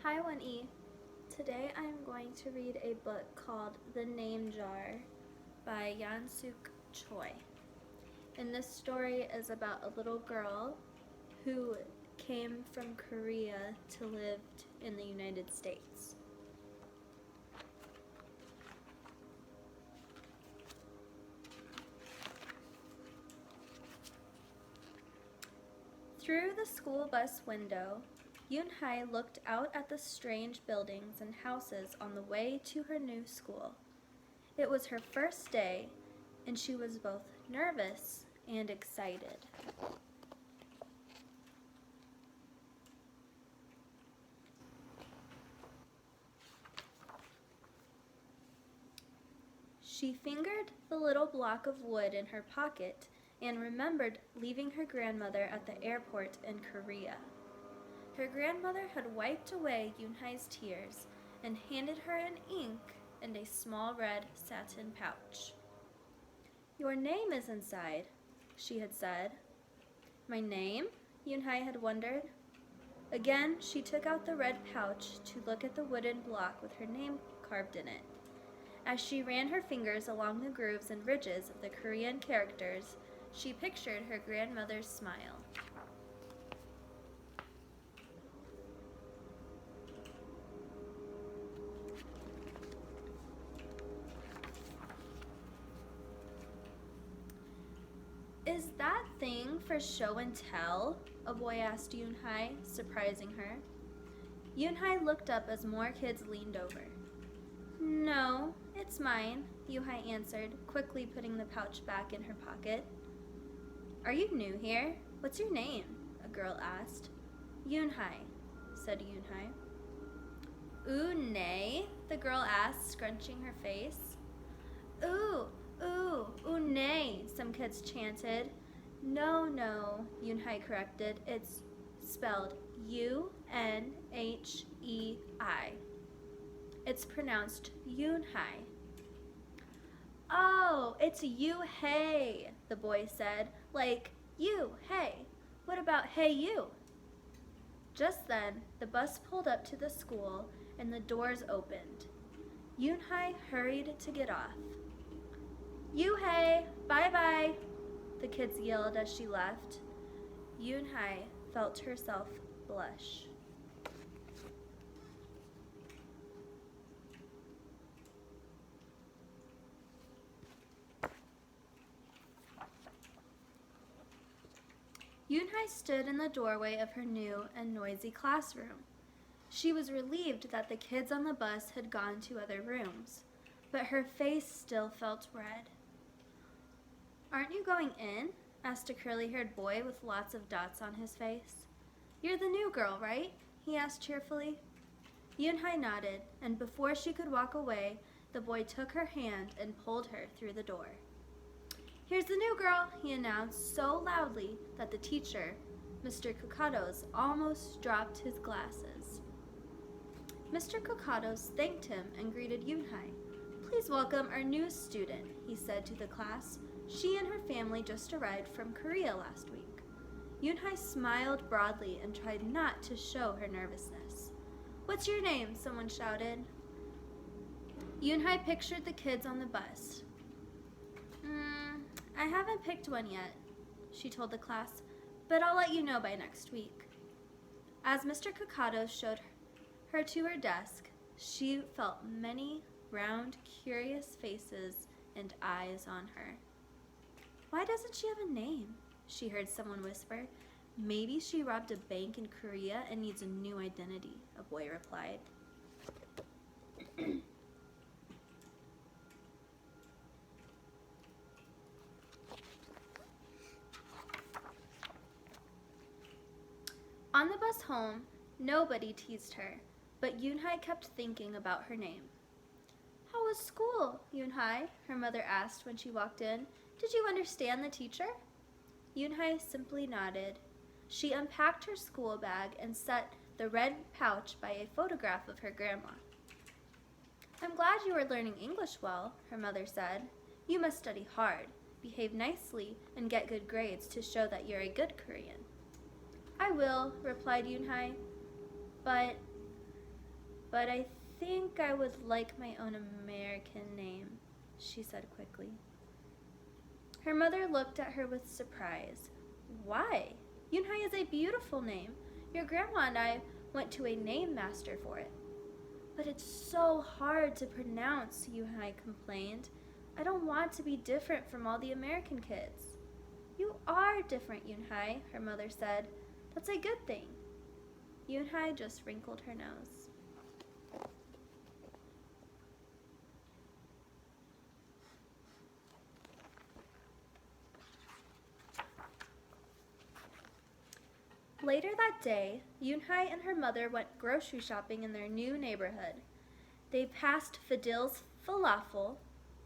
Hi, 1E. Today I'm going to read a book called The Name Jar by Yangsook Choi. And this story is about a little girl who came from Korea to live in the United States. Through the school bus window, Yoon-hai looked out at the strange buildings and houses on the way to her new school. It was her first day, and she was both nervous and excited. She fingered the little block of wood in her pocket and remembered leaving her grandmother at the airport in Korea. Her grandmother had wiped away Yoon-hai's tears and handed her an ink and a small red satin pouch. "Your name is inside," she had said. "My name?" Yoon-hai had wondered. Again, she took out the red pouch to look at the wooden block with her name carved in it. As she ran her fingers along the grooves and ridges of the Korean characters, she pictured her grandmother's smile. "Is that thing for show and tell?" a boy asked Yoon-hai, surprising her. Yoon-hai looked up as more kids leaned over. "No, it's mine," Yoon-hai answered, quickly putting the pouch back in her pocket. "Are you new here? What's your name?" a girl asked. "Yoon-hai," said Yoon-hai. "Ooh, nay?" the girl asked, scrunching her face. "Ooh, ooh, nay," some kids chanted. No, Yoon-hai corrected. It's spelled Unhei. It's pronounced Yoon-hai. "Oh, it's you-hey," the boy said. "Like, you, hey. What about hey you?" Just then, the bus pulled up to the school and the doors opened. Yoon-hai hurried to get off. "You-hey, bye-bye," the kids yelled as she left. Yoon-hai felt herself blush. Yoon-hai stood in the doorway of her new and noisy classroom. She was relieved that the kids on the bus had gone to other rooms, but her face still felt red. "Aren't you going in?" asked a curly-haired boy with lots of dots on his face. "You're the new girl, right?" he asked cheerfully. Yoon-hai nodded, and before she could walk away, the boy took her hand and pulled her through the door. "Here's the new girl," he announced so loudly that the teacher, Mr. Kokados, almost dropped his glasses. Mr. Kokados thanked him and greeted Yoon-hai. "Please welcome our newest student," he said to the class. "She and her family just arrived from Korea last week." Yoon-hai smiled broadly and tried not to show her nervousness. "What's your name?" someone shouted. Yoon-hai pictured the kids on the bus. "I haven't picked one yet," she told the class, "but I'll let you know by next week." As Mr. Kokados showed her to her desk, she felt many round, curious faces and eyes on her. "Why doesn't she have a name?" she heard someone whisper. "Maybe she robbed a bank in Korea and needs a new identity," a boy replied. On the bus home, nobody teased her, but Yoon-hai kept thinking about her name. "How was school, Yoon-hai?" her mother asked when she walked in. "Did you understand the teacher?" Yoon-hai simply nodded. She unpacked her school bag and set the red pouch by a photograph of her grandma. "I'm glad you are learning English well," her mother said. "You must study hard, behave nicely, and get good grades to show that you're a good Korean." "I will," replied Yoon-hai, "but but I think I would like my own American name, she said quickly. Her mother looked at her with surprise. Why? Yunhai is a beautiful name. Your grandma and I went to a name master for it. But it's so hard to pronounce, Yunhai complained. I don't want to be different from all the American kids. You are different, Yunhai, her mother said. That's a good thing. Yunhai just wrinkled her nose. Later that day, Yunhai and her mother went grocery shopping in their new neighborhood. They passed Fadil's Falafel,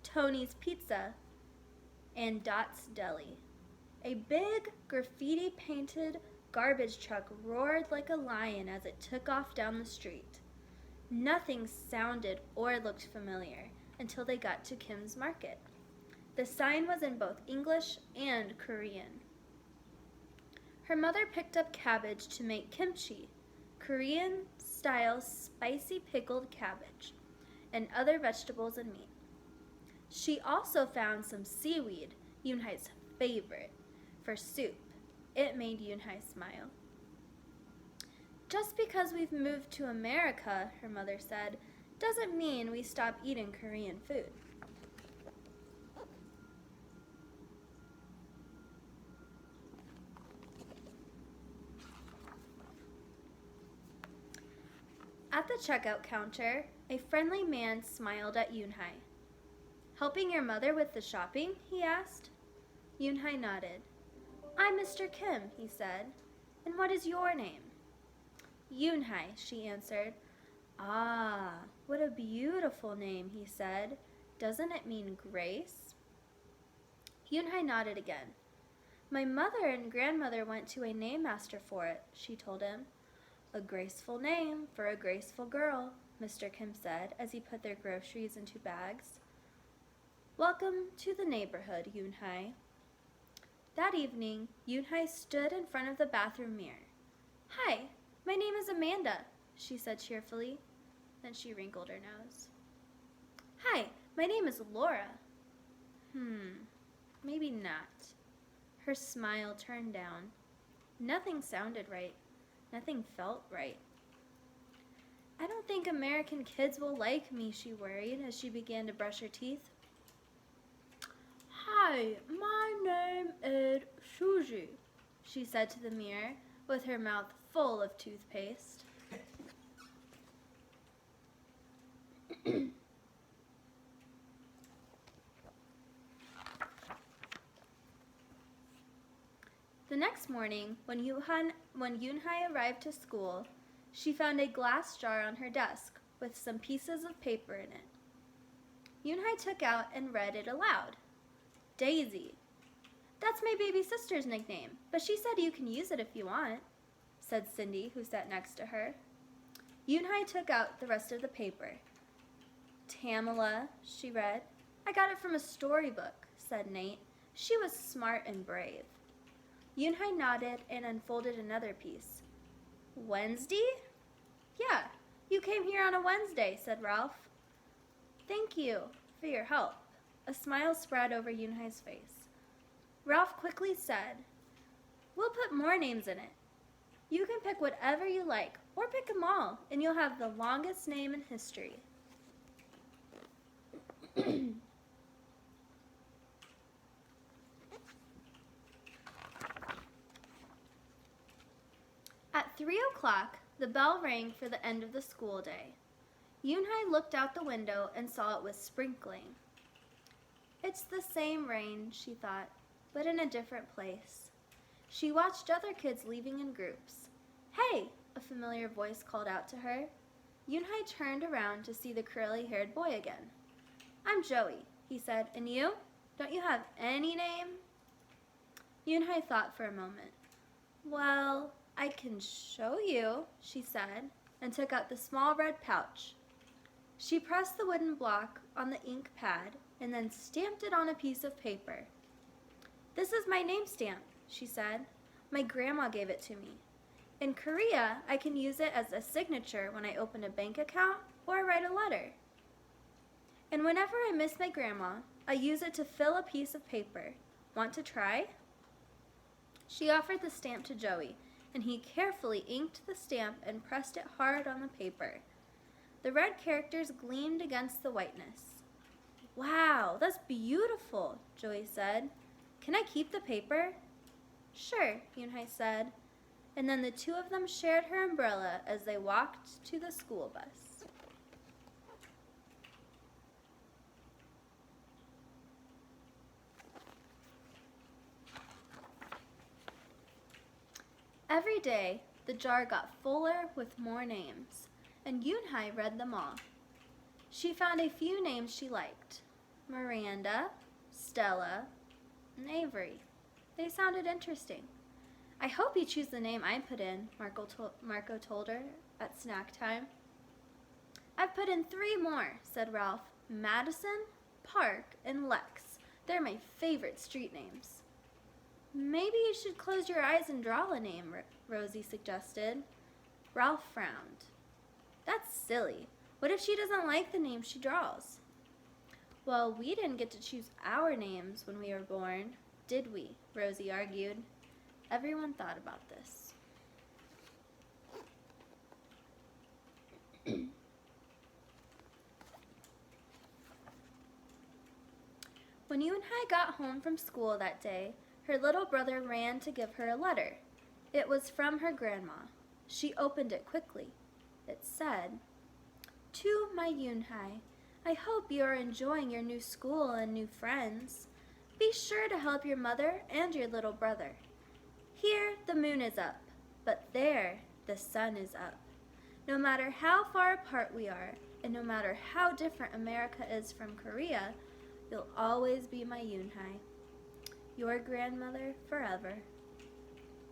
Tony's Pizza, and Dot's Deli. A big graffiti-painted garbage truck roared like a lion as it took off down the street. Nothing sounded or looked familiar until they got to Kim's Market. The sign was in both English and Korean. Her mother picked up cabbage to make kimchi, Korean-style spicy pickled cabbage, and other vegetables and meat. She also found some seaweed, Yunhai's favorite, for soup. It made Yunhai smile. Just because we've moved to America, her mother said, doesn't mean we stop eating Korean food. At the checkout counter, a friendly man smiled at Yunhai. Helping your mother with the shopping? He asked. Yunhai nodded. I'm Mr. Kim, he said. And what is your name? Yunhai, she answered. Ah, what a beautiful name, he said. Doesn't it mean grace? Yunhai nodded again. My mother and grandmother went to a name master for it, she told him. A graceful name for a graceful girl, Mr. Kim said as he put their groceries into bags. Welcome to the neighborhood, Yunhai. That evening, Yunhai stood in front of the bathroom mirror. Hi, my name is Amanda, she said cheerfully. Then she wrinkled her nose. Hi, my name is Laura. Maybe not. Her smile turned down. Nothing sounded right. Nothing felt right. I don't think American kids will like me, she worried as she began to brush her teeth. Hi, my name is Suzy, she said to the mirror with her mouth full of toothpaste. The next morning, when Yunhai arrived to school, she found a glass jar on her desk with some pieces of paper in it. Yunhai took out and read it aloud. Daisy. That's my baby sister's nickname, but she said you can use it if you want, said Cindy, who sat next to her. Yunhai took out the rest of the paper. Tamala, she read. I got it from a storybook, said Nate. She was smart and brave. Yunhai nodded and unfolded another piece. Wednesday? Yeah, you came here on a Wednesday, said Ralph. Thank you for your help. A smile spread over Yunhai's face. Ralph quickly said, We'll put more names in it. You can pick whatever you like, or pick them all, and you'll have the longest name in history. At 3 o'clock, the bell rang for the end of the school day. Yunhai looked out the window and saw it was sprinkling. It's the same rain, she thought, but in a different place. She watched other kids leaving in groups. Hey, a familiar voice called out to her. Yunhai turned around to see the curly-haired boy again. I'm Joey, he said, and you? Don't you have any name? Yunhai thought for a moment. Well, I can show you, she said, and took out the small red pouch. She pressed the wooden block on the ink pad and then stamped it on a piece of paper. This is my name stamp, she said. My grandma gave it to me. In Korea, I can use it as a signature when I open a bank account or write a letter. And whenever I miss my grandma, I use it to fill a piece of paper. Want to try? She offered the stamp to Joey, and he carefully inked the stamp and pressed it hard on the paper. The red characters gleamed against the whiteness. Wow, that's beautiful, Joey said. Can I keep the paper? Sure, Yoonhye said. And then the two of them shared her umbrella as they walked to the school bus. Every day, the jar got fuller with more names, and Yoonhye read them all. She found a few names she liked: Miranda, Stella, and Avery. They sounded interesting. I hope you choose the name I put in, Marco told her at snack time. I've put in 3 more, said Ralph. Madison, Park, and Lex. They're my favorite street names. Maybe you should close your eyes and draw a name, Rosie suggested. Ralph frowned. That's silly. What if she doesn't like the name she draws? Well, we didn't get to choose our names when we were born, did we? Rosie argued. Everyone thought about this. When Yoonhye got home from school that day, her little brother ran to give her a letter. It was from her grandma. She opened it quickly. It said, "To my Yoonhye, I hope you are enjoying your new school and new friends. Be sure to help your mother and your little brother. Here the moon is up, but there the sun is up. No matter how far apart we are, and no matter how different America is from Korea, you'll always be my Yoonhye. Your grandmother forever."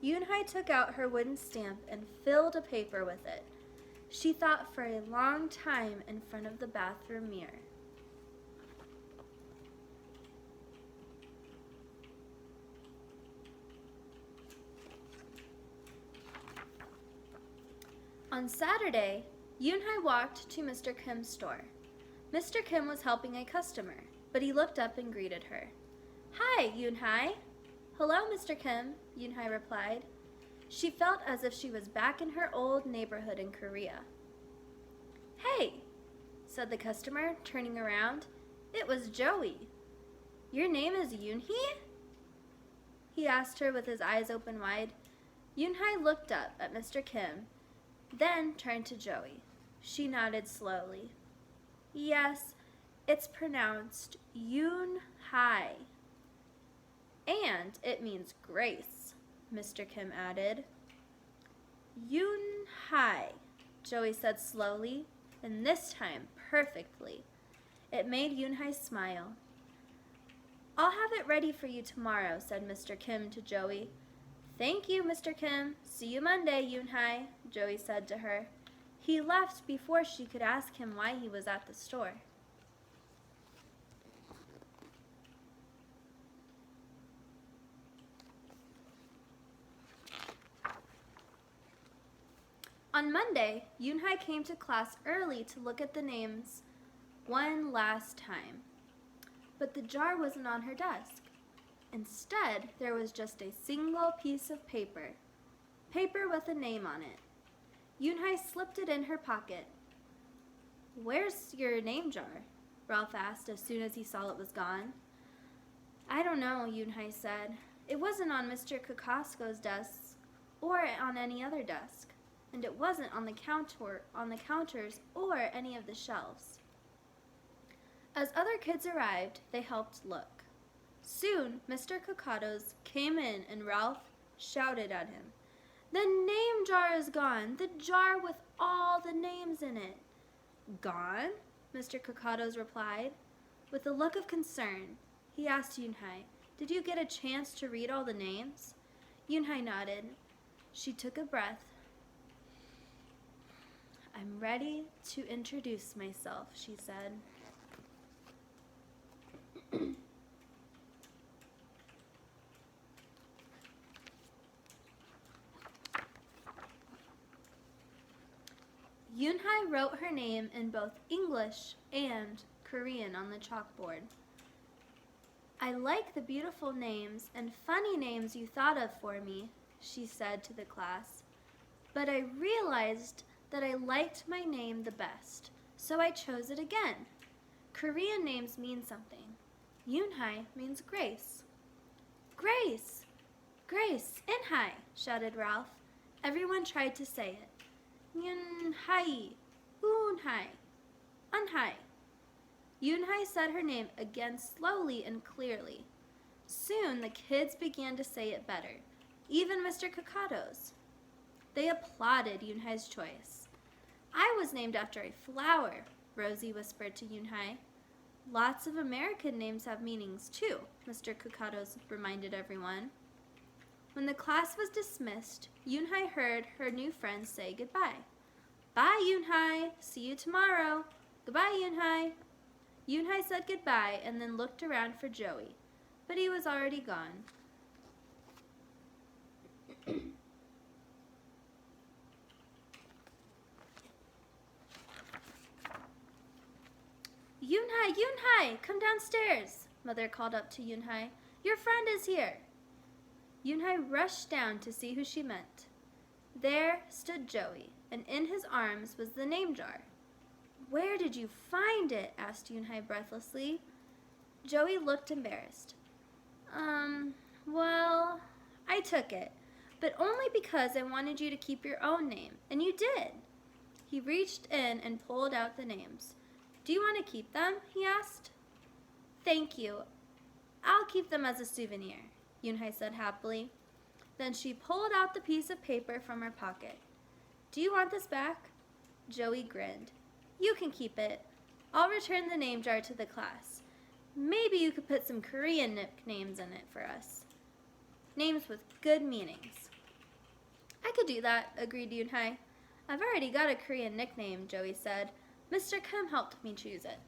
Yoonhye took out her wooden stamp and filled a paper with it. She thought for a long time in front of the bathroom mirror. On Saturday, Yoonhye walked to Mr. Kim's store. Mr. Kim was helping a customer, but he looked up and greeted her. "Hi, Yoonhye." "Hello, Mr. Kim," Yoonhye replied. She felt as if she was back in her old neighborhood in Korea. "Hey," said the customer, turning around. It was Joey. "Your name is Yoonhye?" he asked her with his eyes open wide. Yoonhye looked up at Mr. Kim, then turned to Joey. She nodded slowly. "Yes, it's pronounced Yoon-Hai. And it means grace," Mr. Kim added. "Yoon-Hai," Joey said slowly, and this time perfectly. It made Yoonhye smile. "I'll have it ready for you tomorrow," said Mr. Kim to Joey. "Thank you, Mr. Kim. See you Monday, Yoonhye," Joey said to her. He left before she could ask him why he was at the store. On Monday, Yoonhye came to class early to look at the names one last time. But the jar wasn't on her desk. Instead, there was just a single piece of paper with a name on it. Yoonhye slipped it in her pocket. "Where's your name jar?" Ralph asked as soon as he saw it was gone. "I don't know," Yoonhye said. "It wasn't on Mr. Kokosko's desk or on any other desk. And it wasn't on the counters or any of the shelves." As other kids arrived, they helped look. Soon, Mr. Kokotos came in and Ralph shouted at him, "The name jar is gone! The jar with all the names in it!" "Gone?" Mr. Kokotos replied. With a look of concern, he asked Yoonhye, "Did you get a chance to read all the names?" Yoonhye nodded. She took a breath. "I'm ready to introduce myself," she said. Yoonhye wrote her name in both English and Korean on the chalkboard. "I like the beautiful names and funny names you thought of for me," she said to the class. "But I realized that I liked my name the best, so I chose it again. Korean names mean something. Yoonhye means grace." "Grace! Grace! Inhye!" shouted Ralph. Everyone tried to say it. Yoonhye! Unhye! Unhye! Yoonhye said her name again slowly and clearly. Soon the kids began to say it better, even Mr. Kakado's. They applauded Yoonhye's choice. "I was named after a flower," Rosie whispered to Yoonhye. "Lots of American names have meanings too," Mr. Kakado's reminded everyone. When the class was dismissed, Yoonhye heard her new friends say goodbye. "Bye, Yoonhye. See you tomorrow. Goodbye, Yoonhye." Yoonhye said goodbye and then looked around for Joey, but he was already gone. "Yoonhye, Yoonhye, come downstairs," Mother called up to Yoonhye. "Your friend is here." Yoonhye rushed down to see who she meant. There stood Joey, and in his arms was the name jar. "Where did you find it?" asked Yoonhye breathlessly. Joey looked embarrassed. Well, I took it, but only because I wanted you to keep your own name, and you did." He reached in and pulled out the names. "Do you want to keep them?" he asked. "Thank you. I'll keep them as a souvenir," Yoonhye said happily. Then she pulled out the piece of paper from her pocket. "Do you want this back?" Joey grinned. "You can keep it. I'll return the name jar to the class. Maybe you could put some Korean nicknames in it for us. Names with good meanings." "I could do that," agreed Yoonhye. "I've already got a Korean nickname," Joey said. "Mr. Kim helped me choose it."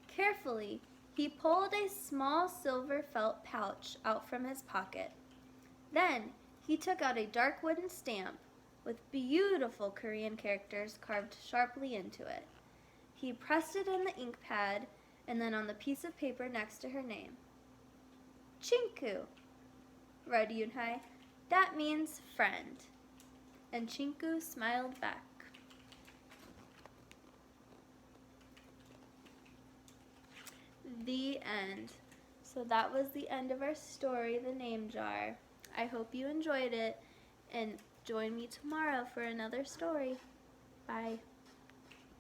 Carefully, he pulled a small silver felt pouch out from his pocket. Then he took out a dark wooden stamp with beautiful Korean characters carved sharply into it. He pressed it in the ink pad and then on the piece of paper next to her name. "Chinku," read Yoonhye. "That means friend." And Chinku smiled back. The end. So that was the end of our story, The Name Jar. I hope you enjoyed it, and join me tomorrow for another story. Bye.